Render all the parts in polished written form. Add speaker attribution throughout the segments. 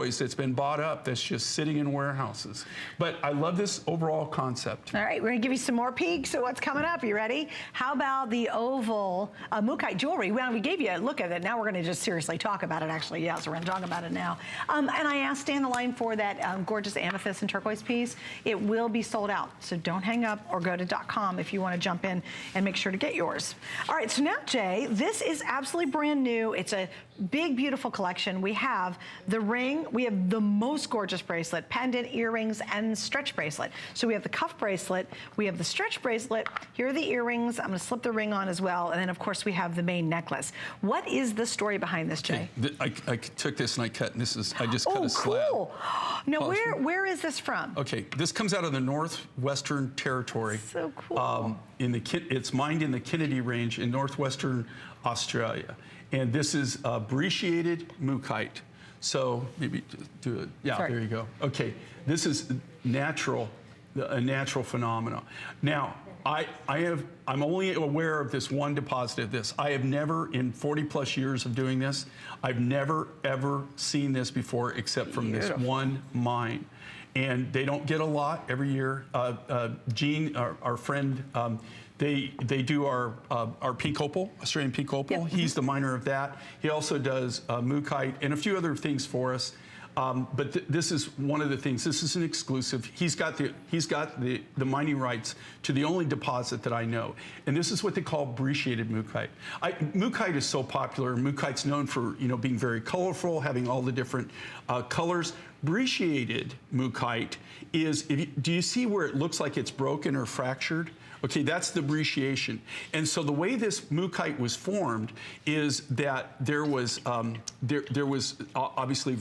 Speaker 1: turquoise that's been bought up that's just sitting in warehouses. But I love this overall concept.
Speaker 2: All right, we're gonna give you some more peeks at what's coming up. You ready? How about the oval Mookaite jewelry? Well, we gave you a look at it. Now we're gonna just seriously talk about it, actually. Yeah, so we're gonna talk about it now. And I asked, stay on the line for that gorgeous amethyst and turquoise piece. It will be sold out, so don't hang up or go to .com if you wanna jump in and make sure to get yours. All right, so now, Jay, this is absolutely brand new. It's a big, beautiful collection. We have the ring, we have the most gorgeous bracelet, pendant, earrings, and stretch bracelet. So we have the cuff bracelet, we have the stretch bracelet, here are the earrings, I'm gonna slip the ring on as well, and then of course we have the main necklace. What is the story behind this, Jay?
Speaker 1: Okay. I took this and I cut, and this is, I just cut a slab.
Speaker 2: Oh, cool. Now, where is this from?
Speaker 1: Okay, this comes out of the Northwestern Territory.
Speaker 2: So cool.
Speaker 1: It's mined in the Kennedy Range in Northwestern Australia. And this is Brecciated Mookaite. So maybe do it. Yeah, Sorry. There you go. Okay, this is natural, a natural phenomenon. Now, I'm only aware of this one deposit of this. I have never, in 40 plus years of doing this, I've never ever seen this before except from this one mine. And they don't get a lot every year. Gene, our friend, they do our pink opal, Australian pink opal. Yep. He's the miner of that. He also does Mookaite and a few other things for us. But this is one of the things. This is an exclusive. He's got the mining rights to the only deposit that I know, and this is what they call Brecciated Mookaite. Mookaite is so popular. Mookaite's known for being very colorful, having all the different colors. Brecciated Mookaite is. Do you see where it looks like it's broken or fractured? Okay, that's the brecciation. And so the way this Mookaite was formed is that there was obviously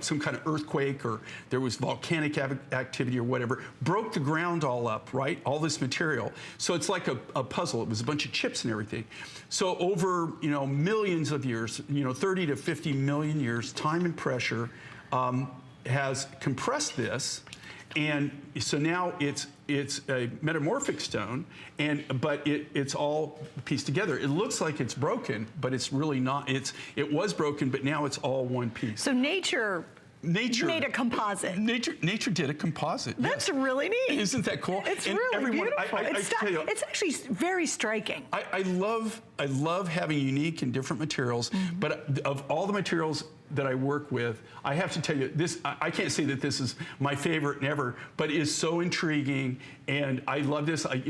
Speaker 1: some kind of earthquake, or there was volcanic activity or whatever, broke the ground all up, right? All this material. So it's like a puzzle. It was a bunch of chips and everything. So over millions of years, 30 to 50 million years, time and pressure has compressed this. And so now it's a metamorphic stone, but it's all pieced together. It looks like it's broken, but it's really not. It was broken, but now it's all one piece.
Speaker 2: So nature made a composite.
Speaker 1: Nature did a composite.
Speaker 2: That's really neat.
Speaker 1: Isn't that cool?
Speaker 2: It's really beautiful. It's actually very striking.
Speaker 1: I love having unique and different materials, but of all the materials that I work with, I have to tell you, this, I can't say that this is my favorite ever, but it is so intriguing, and I love this. I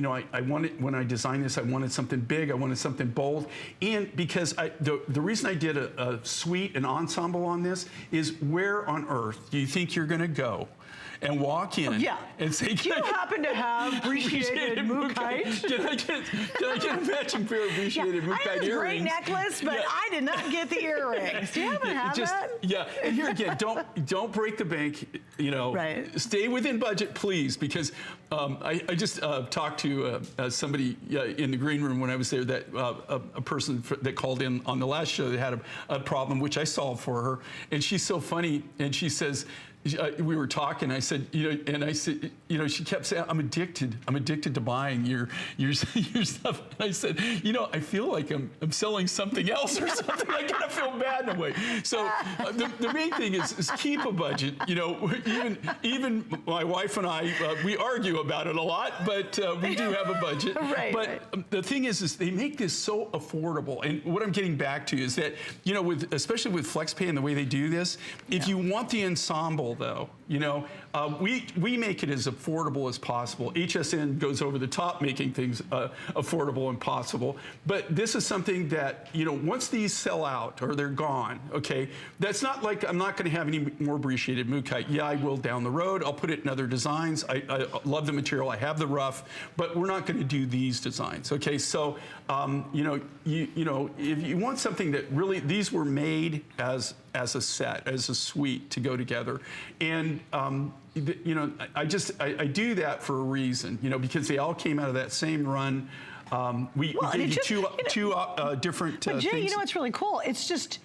Speaker 1: wanted, when I designed this, I wanted something big, I wanted something bold, and because the reason I did a suite, an ensemble on this is, where on earth do you think you're gonna go and walk in and say,
Speaker 2: do you happen to have Brecciated Mookaite?
Speaker 1: Can I get a matching pair of Brecciated Mookaite earrings?
Speaker 2: I have a great necklace, but I did not get the earrings. Do you happen to have that?
Speaker 1: Yeah, and here again, don't break the bank,
Speaker 2: Right.
Speaker 1: Stay within budget, please, because I just talked to somebody in the green room when I was there, that a person that called in on the last show that had a problem, which I solved for her, and she's so funny, and she says, we were talking, I said, she kept saying, I'm addicted to buying your stuff. And I said, I feel like I'm selling something else or something. I kind of feel bad in a way. So the main thing is keep a budget. Even my wife and I, we argue about it a lot, but we do have a budget. But the thing is they make this so affordable. And what I'm getting back to is that, especially with FlexPay and the way they do this, if you want the ensemble, though, we make it as affordable as possible. HSN goes over the top making things affordable and possible. But this is something that, once these sell out or they're gone, okay, that's not like I'm not going to have any more Brecciated Mookaite. Yeah, I will down the road. I'll put it in other designs. I love the material. I have the rough, but we're not going to do these designs. Okay, so if you want something that really, these were made as a set, as a suite to go together, and I do that for a reason, because they all came out of that same run. We gave you two different
Speaker 2: But Jay,
Speaker 1: things.
Speaker 2: what's really cool? It's just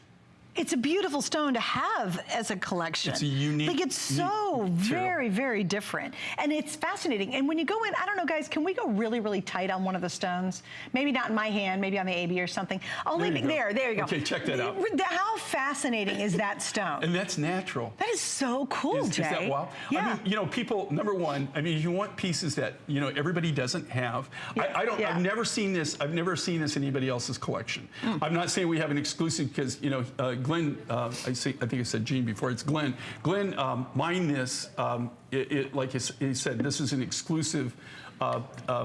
Speaker 2: It's a beautiful stone to have as a collection.
Speaker 1: It's a unique.
Speaker 2: Like it's so very, very different. And it's fascinating. And when you go in, I don't know, guys, can we go really, really tight on one of the stones? Maybe not in my hand, maybe on the AB or something. Only there you go.
Speaker 1: Okay, check that out.
Speaker 2: How fascinating is that stone?
Speaker 1: And that's natural.
Speaker 2: That is so cool, Jay.
Speaker 1: Is that wild?
Speaker 2: Yeah.
Speaker 1: I mean, people, number one, you want pieces that, everybody doesn't have.
Speaker 2: Yeah.
Speaker 1: I've never seen this. I've never seen this in anybody else's collection. I'm not saying we have an exclusive because, Glenn, I think I said Gene before, it's Glenn. Glenn mined this, like he said, this is an exclusive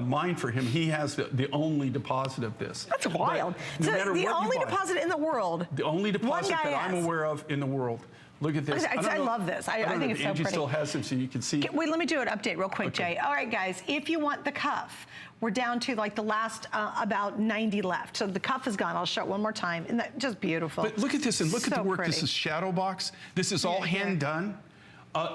Speaker 1: mine for him. He has the only deposit of this.
Speaker 2: That's wild.
Speaker 1: No matter
Speaker 2: the
Speaker 1: what
Speaker 2: only
Speaker 1: you buy,
Speaker 2: deposit in the world.
Speaker 1: The only deposit that I'm aware of in the world. Look at this.
Speaker 2: I love this. I think it's so
Speaker 1: Angie
Speaker 2: pretty.
Speaker 1: still has it, so you can see.
Speaker 2: Wait, let me do an update real quick,
Speaker 1: Okay.
Speaker 2: Jay. All right, guys, if you want the cuff, we're down to like the last about 90 left. So the cuff is gone. I'll show it one more time. Isn't that just beautiful?
Speaker 1: But look at this, and look at the work.
Speaker 2: Pretty.
Speaker 1: This is shadow box. This is all hand done.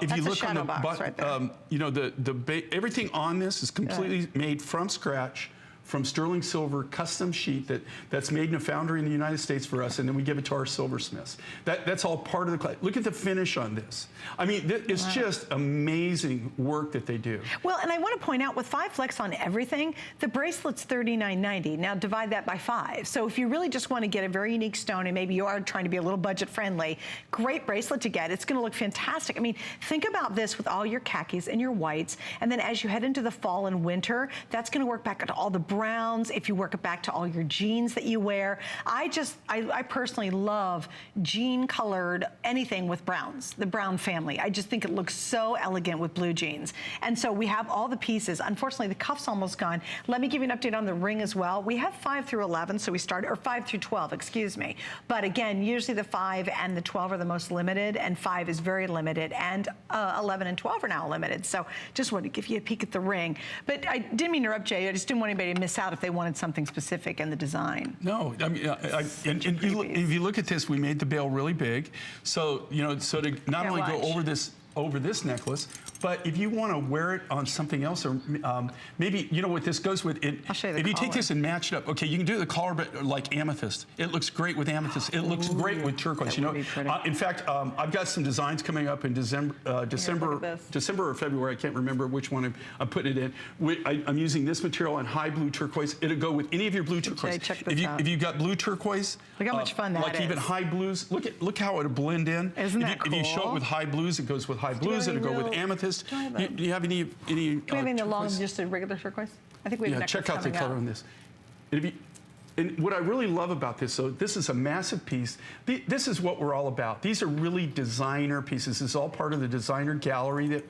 Speaker 1: If you look on the
Speaker 2: box right there.
Speaker 1: everything on this is completely made from scratch, from sterling silver, custom sheet that's made in a foundry in the United States for us, and then we give it to our silversmiths. That's all part of the. Look at the finish on this. I mean, it's just amazing work that they do.
Speaker 2: Well, and I want to point out, with 5 flex on everything, the bracelet's $39.90. Now divide that by 5. So if you really just want to get a very unique stone, and maybe you are trying to be a little budget friendly, great bracelet to get. It's going to look fantastic. I mean, think about this with all your khakis and your whites, and then as you head into the fall and winter, that's going to work back into all the browns, if you work it back to all your jeans that you wear. I personally love jean colored anything with browns, the brown family. I just think it looks so elegant with blue jeans. And so we have all the pieces. Unfortunately, the cuff's almost gone. Let me give you an update on the ring as well. We have 5 through 11, so we started, or 5 through 12, excuse me. But again, usually the 5 and the 12 are the most limited, and 5 is very limited, and 11 and 12 are now limited. So just wanted to give you a peek at the ring. But I didn't mean to interrupt, Jay. I just didn't want anybody to miss out if they wanted something specific in the design.
Speaker 1: No, I mean, if you look at this, we made the bail really big, so so to not only go over this necklace, but if you want to wear it on something else, or maybe what this goes with.
Speaker 2: I'll show you the
Speaker 1: if you
Speaker 2: collar.
Speaker 1: take this and match it up, okay, you can do the collar, but like amethyst. It looks great with amethyst. It looks great with turquoise.
Speaker 2: That would be pretty.
Speaker 1: In fact, I've got some designs coming up in December or February. I can't remember which one I'm putting it in. I'm using this material in high blue turquoise. It'll go with any of your blue turquoise.
Speaker 2: Check this out.
Speaker 1: If you've got blue turquoise,
Speaker 2: look how much fun that
Speaker 1: like
Speaker 2: is.
Speaker 1: even high blues. Look how it'll blend in.
Speaker 2: Isn't that cool?
Speaker 1: If you show it with high blues, it goes with high blues. It'll go with amethyst. Do you have any?
Speaker 2: Do we have any long, just a regular turquoise? I think we have.
Speaker 1: Yeah, check out the color on this. And what I really love about this, so this is a massive piece. This is what we're all about. These are really designer pieces. This is all part of the designer gallery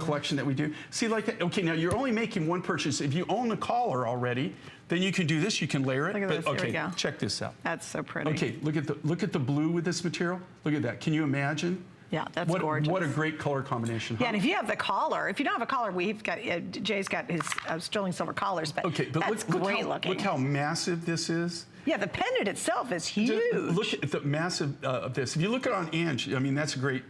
Speaker 1: collection that we do. See, okay, now you're only making one purchase. If you own the collar already, then you can do this. You can layer it.
Speaker 2: Look at this.
Speaker 1: Okay,
Speaker 2: here we go.
Speaker 1: check this out.
Speaker 2: That's so pretty.
Speaker 1: Okay, look at the blue with this material. Look at that. Can you imagine?
Speaker 2: Yeah, that's gorgeous.
Speaker 1: What a great color combination. Huh?
Speaker 2: Yeah, and if you have the collar, if you don't have a collar, we've got, Jay's got his sterling silver collars, but,
Speaker 1: okay, but
Speaker 2: that's great looking.
Speaker 1: Look how massive this is.
Speaker 2: Yeah, the pendant itself is huge.
Speaker 1: Look at the massive of this. If you look at it on Angie, I mean, that's a great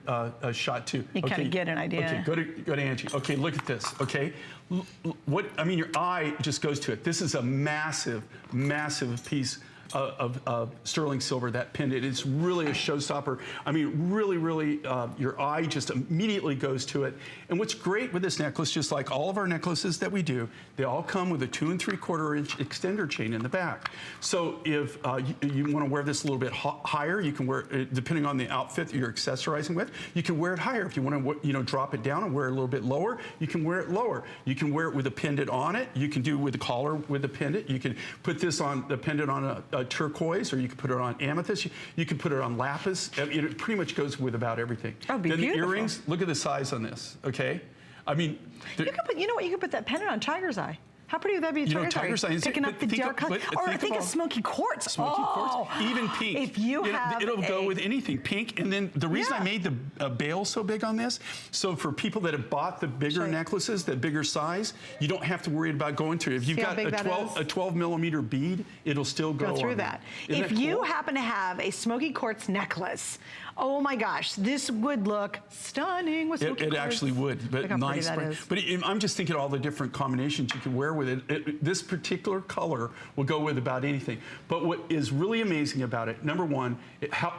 Speaker 1: shot too.
Speaker 2: You kind of get an idea.
Speaker 1: Okay, go to Angie. Okay, look at this, okay? Your eye just goes to it. This is a massive, massive piece of sterling silver, that pendant. It's really a showstopper. I mean, really, really, your eye just immediately goes to it. And what's great with this necklace, just like all of our necklaces that we do, they all come with a 2 3/4 inch extender chain in the back. So if you want to wear this a little bit higher, you can wear it, depending on the outfit that you're accessorizing with, you can wear it higher. If you want to, drop it down and wear it a little bit lower, you can wear it lower. You can wear it with a pendant on it. You can do with the collar with the pendant. You can put this on the pendant on a turquoise, or you can put it on amethyst. You can put it on lapis. It pretty much goes with about everything.
Speaker 2: Oh, be
Speaker 1: then
Speaker 2: beautiful.
Speaker 1: The earrings, look at the size on this, okay? I mean,
Speaker 2: you know what? You could put that pendant on tiger's eye. How pretty would that be?
Speaker 1: Tiger's eye.
Speaker 2: Picking up the dark color. Or think of smoky quartz.
Speaker 1: Smoky quartz, even pink.
Speaker 2: If you have
Speaker 1: it'll go with anything. Pink, and then the reason I made the bail so big on this, so for people that have bought the bigger necklaces, the bigger size, you don't have to worry about going through it. If you've got a 12 millimeter bead, it'll still go
Speaker 2: through
Speaker 1: on
Speaker 2: that.
Speaker 1: If
Speaker 2: you happen to have a smoky quartz necklace, Oh my gosh, this would look stunning with silky
Speaker 1: It
Speaker 2: cords.
Speaker 1: actually would, but
Speaker 2: Look how pretty
Speaker 1: nice.
Speaker 2: that is.
Speaker 1: But I'm just thinking all the different combinations you can wear with it. This particular color will go with about anything. But what is really amazing about it, number one,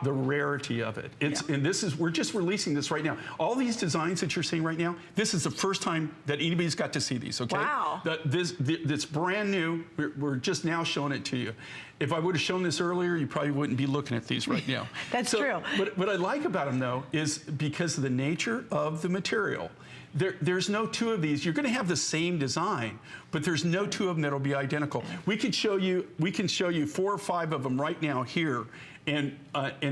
Speaker 1: the rarity of it. And we're just releasing this right now. All these designs that you're seeing right now, this is the first time that anybody's got to see these, okay?
Speaker 2: Wow.
Speaker 1: This brand new, we're just now showing it to you. If I would have shown this earlier, you probably wouldn't be looking at these right now.
Speaker 2: That's true.
Speaker 1: But what I like about them, though, is because of the nature of the material. There's no two of these. You're going to have the same design, but there's no two of them that'll be identical. We can show you 4 or 5 of them right now here, and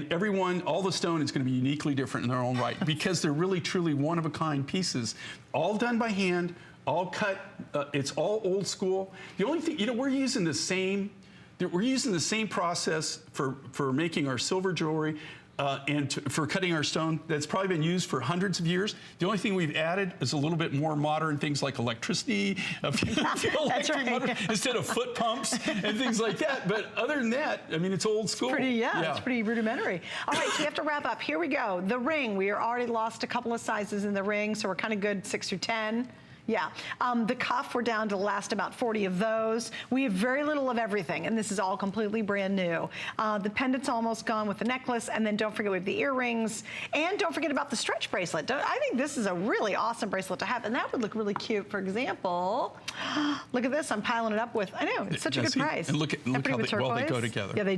Speaker 1: everyone, all the stone is going to be uniquely different in their own right because they're really truly one-of-a-kind pieces, all done by hand, all cut. It's all old school. The only thing, we're using the same. We're using the same process for making our silver jewelry and for cutting our stone that's probably been used for hundreds of years. The only thing we've added is a little bit more modern things like electricity, electric motor, instead of foot pumps and things like that. But other than that, I mean, it's old school.
Speaker 2: It's pretty rudimentary. All right, so you have to wrap up. Here we go. The ring. We are already lost a couple of sizes in the ring, so we're kind of good 6 through 10. Yeah, the cuff, we're down to the last about 40 of those. We have very little of everything, and this is all completely brand new. The pendant's almost gone with the necklace, and then don't forget we have the earrings, and don't forget about the stretch bracelet. I think this is a really awesome bracelet to have, and that would look really cute. For example, look at this, I'm piling it up with, I know, it's such a good price.
Speaker 1: And look how well they go together.
Speaker 2: Yeah, they do.